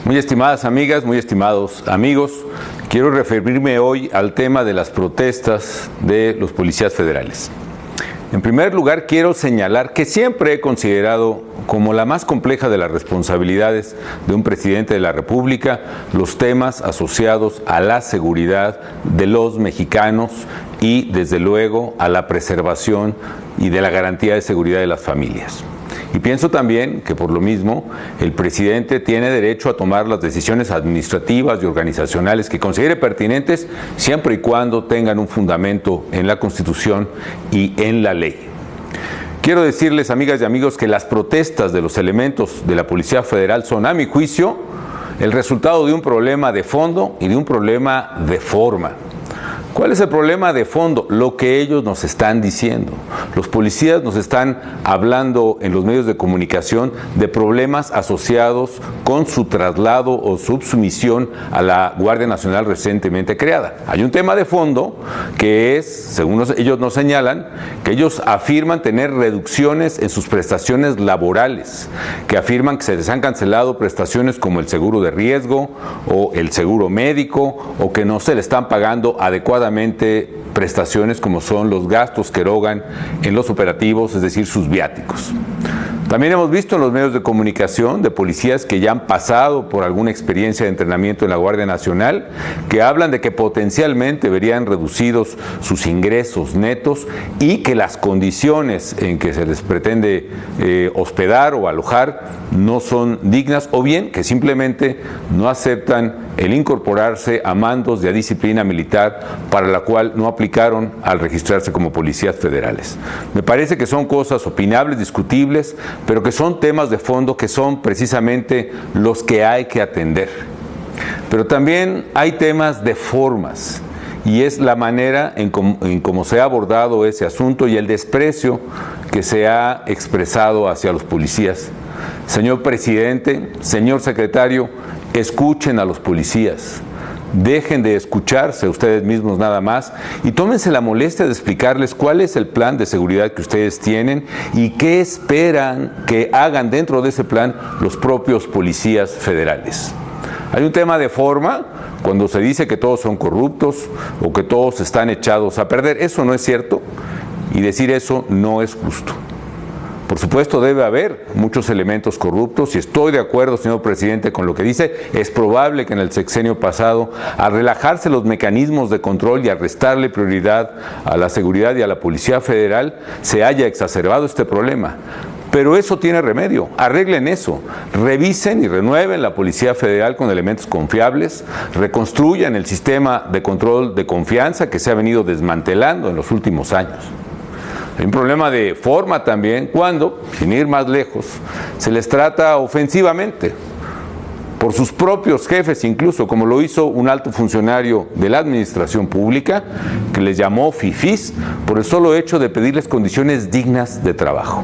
Muy estimadas amigas, muy estimados amigos, quiero referirme hoy al tema de las protestas de los policías federales. En primer lugar, quiero señalar que siempre he considerado como la más compleja de las responsabilidades de un presidente de la República los temas asociados a la seguridad de los mexicanos y, desde luego, a la preservación y de la garantía de seguridad de las familias. Y pienso también que por lo mismo el presidente tiene derecho a tomar las decisiones administrativas y organizacionales que considere pertinentes siempre y cuando tengan un fundamento en la Constitución y en la ley. Quiero decirles, amigas y amigos, que las protestas de los elementos de la Policía Federal son, a mi juicio, el resultado de un problema de fondo y de un problema de forma. ¿Cuál es el problema de fondo? Lo que ellos nos están diciendo. Los policías nos están hablando en los medios de comunicación de problemas asociados con su traslado o subsumisión a la Guardia Nacional recientemente creada. Hay un tema de fondo que es, según ellos nos señalan, que ellos afirman tener reducciones en sus prestaciones laborales, que afirman que se les han cancelado prestaciones como el seguro de riesgo o el seguro médico, o que no se le están pagando adecuadamente prestaciones como son los gastos que erogan en los operativos, es decir, sus viáticos. También hemos visto en los medios de comunicación de policías que ya han pasado por alguna experiencia de entrenamiento en la Guardia Nacional, que hablan de que potencialmente verían reducidos sus ingresos netos y que las condiciones en que se les pretende hospedar o alojar no son dignas, o bien que simplemente no aceptan el incorporarse a mandos de disciplina militar para la cual no aplicaron al registrarse como policías federales. Me parece que son cosas opinables, discutibles, pero que son temas de fondo que son precisamente los que hay que atender. Pero también hay temas de formas, y es la manera en cómo se ha abordado ese asunto y el desprecio que se ha expresado hacia los policías. Señor presidente, señor secretario, escuchen a los policías. Dejen de escucharse ustedes mismos nada más y tómense la molestia de explicarles cuál es el plan de seguridad que ustedes tienen y qué esperan que hagan dentro de ese plan los propios policías federales. Hay un tema de forma cuando se dice que todos son corruptos o que todos están echados a perder. Eso no es cierto y decir eso no es justo. Por supuesto, debe haber muchos elementos corruptos y estoy de acuerdo, señor presidente, con lo que dice. Es probable que en el sexenio pasado, al relajarse los mecanismos de control y al restarle prioridad a la seguridad y a la Policía Federal, se haya exacerbado este problema. Pero eso tiene remedio, arreglen eso, revisen y renueven la Policía Federal con elementos confiables, reconstruyan el sistema de control de confianza que se ha venido desmantelando en los últimos años. Hay un problema de forma también cuando, sin ir más lejos, se les trata ofensivamente por sus propios jefes, incluso como lo hizo un alto funcionario de la administración pública que les llamó fifís por el solo hecho de pedirles condiciones dignas de trabajo.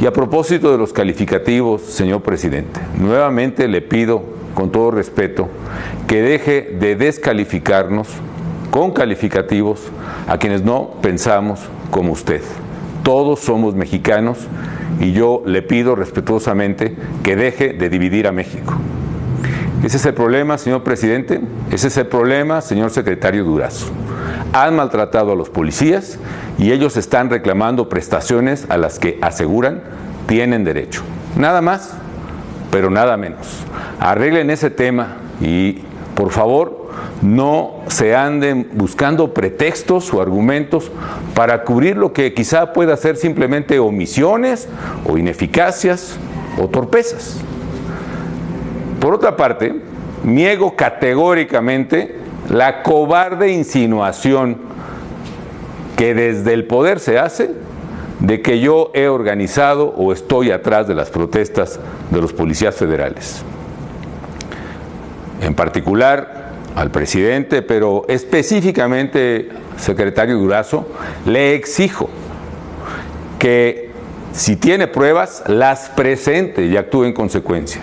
Y a propósito de los calificativos, señor presidente, nuevamente le pido con todo respeto que deje de descalificarnos con calificativos a quienes no pensamos como usted. Todos somos mexicanos y yo le pido respetuosamente que deje de dividir a México. Ese es el problema, señor presidente, ese es el problema, señor secretario Durazo. Han maltratado a los policías y ellos están reclamando prestaciones a las que aseguran tienen derecho. Nada más, pero nada menos. Arreglen ese tema y, por favor, no se anden buscando pretextos o argumentos para cubrir lo que quizá pueda ser simplemente omisiones o ineficacias o torpezas. Por otra parte, niego categóricamente la cobarde insinuación que desde el poder se hace de que yo he organizado o estoy atrás de las protestas de los policías federales. En particular, al presidente, pero específicamente, secretario Durazo, le exijo que si tiene pruebas, las presente y actúe en consecuencia.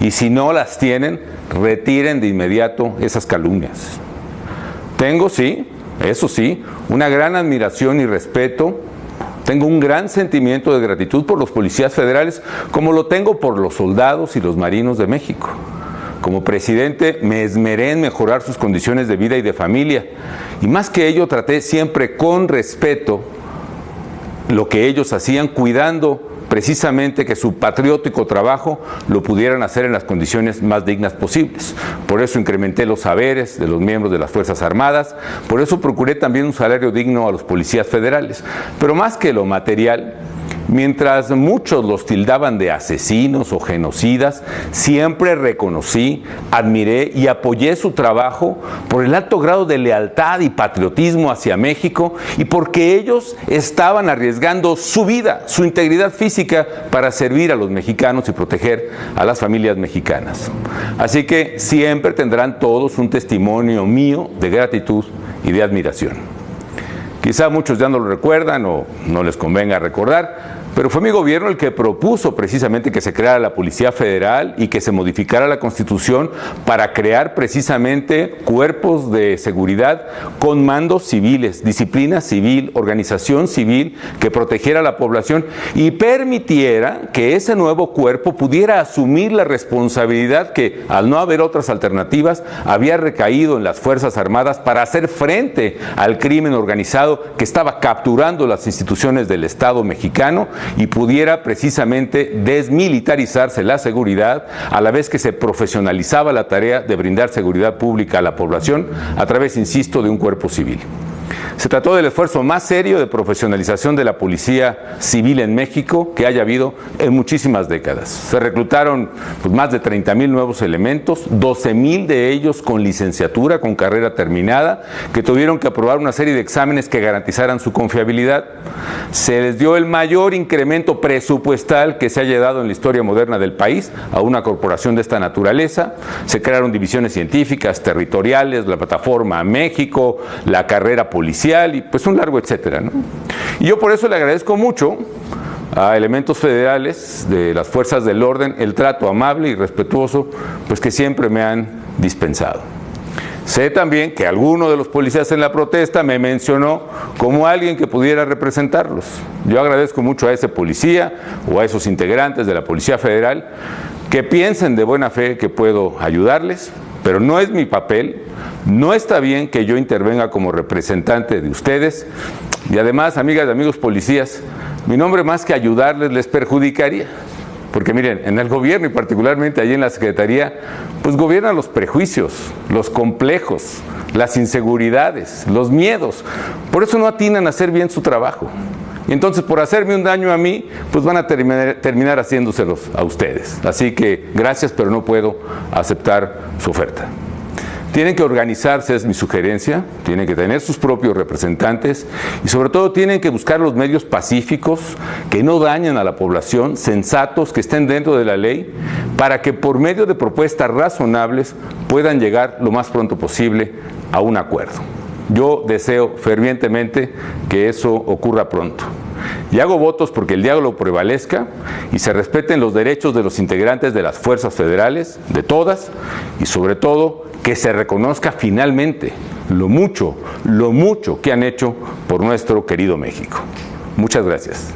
Y si no las tienen, retiren de inmediato esas calumnias. Tengo, sí, eso sí, una gran admiración y respeto. Tengo un gran sentimiento de gratitud por los policías federales, como lo tengo por los soldados y los marinos de México. Como presidente me esmeré en mejorar sus condiciones de vida y de familia. Y más que ello, traté siempre con respeto lo que ellos hacían, cuidando precisamente que su patriótico trabajo lo pudieran hacer en las condiciones más dignas posibles. Por eso incrementé los saberes de los miembros de las Fuerzas Armadas, por eso procuré también un salario digno a los policías federales. Pero más que lo material, mientras muchos los tildaban de asesinos o genocidas, siempre reconocí, admiré y apoyé su trabajo por el alto grado de lealtad y patriotismo hacia México y porque ellos estaban arriesgando su vida, su integridad física para servir a los mexicanos y proteger a las familias mexicanas. Así que siempre tendrán todos un testimonio mío de gratitud y de admiración. Quizá muchos ya no lo recuerdan o no les convenga recordar, pero fue mi gobierno el que propuso precisamente que se creara la Policía Federal y que se modificara la Constitución para crear precisamente cuerpos de seguridad con mandos civiles, disciplina civil, organización civil que protegiera a la población y permitiera que ese nuevo cuerpo pudiera asumir la responsabilidad que, al no haber otras alternativas, había recaído en las Fuerzas Armadas para hacer frente al crimen organizado que estaba capturando las instituciones del Estado mexicano y pudiera precisamente desmilitarizarse la seguridad a la vez que se profesionalizaba la tarea de brindar seguridad pública a la población a través, insisto, de un cuerpo civil. Se trató del esfuerzo más serio de profesionalización de la policía civil en México que haya habido en muchísimas décadas. Se reclutaron más de 30,000 nuevos elementos, 12,000 de ellos con licenciatura, con carrera terminada, que tuvieron que aprobar una serie de exámenes que garantizaran su confiabilidad. Se les dio el mayor incremento presupuestal que se haya dado en la historia moderna del país a una corporación de esta naturaleza. Se crearon divisiones científicas, territoriales, la Plataforma México, la carrera policial y pues un largo etcétera, ¿no? Y yo por eso le agradezco mucho a elementos federales de las fuerzas del orden el trato amable y respetuoso pues que siempre me han dispensado. Sé también que alguno de los policías en la protesta me mencionó como alguien que pudiera representarlos. Yo agradezco mucho a ese policía o a esos integrantes de la Policía Federal que piensen de buena fe que puedo ayudarles, pero no es mi papel. No está bien que yo intervenga como representante de ustedes y además, amigas y amigos policías, mi nombre más que ayudarles les perjudicaría. Porque miren, en el gobierno y particularmente allí en la Secretaría, pues gobiernan los prejuicios, los complejos, las inseguridades, los miedos. Por eso no atinan a hacer bien su trabajo. Y entonces por hacerme un daño a mí, pues van a terminar haciéndoselos a ustedes. Así que gracias, pero no puedo aceptar su oferta. Tienen que organizarse, es mi sugerencia, tienen que tener sus propios representantes y sobre todo tienen que buscar los medios pacíficos que no dañen a la población, sensatos, que estén dentro de la ley, para que por medio de propuestas razonables puedan llegar lo más pronto posible a un acuerdo. Yo deseo fervientemente que eso ocurra pronto. Y hago votos porque el diálogo prevalezca y se respeten los derechos de los integrantes de las fuerzas federales, de todas, y sobre todo que se reconozca finalmente lo mucho que han hecho por nuestro querido México. Muchas gracias.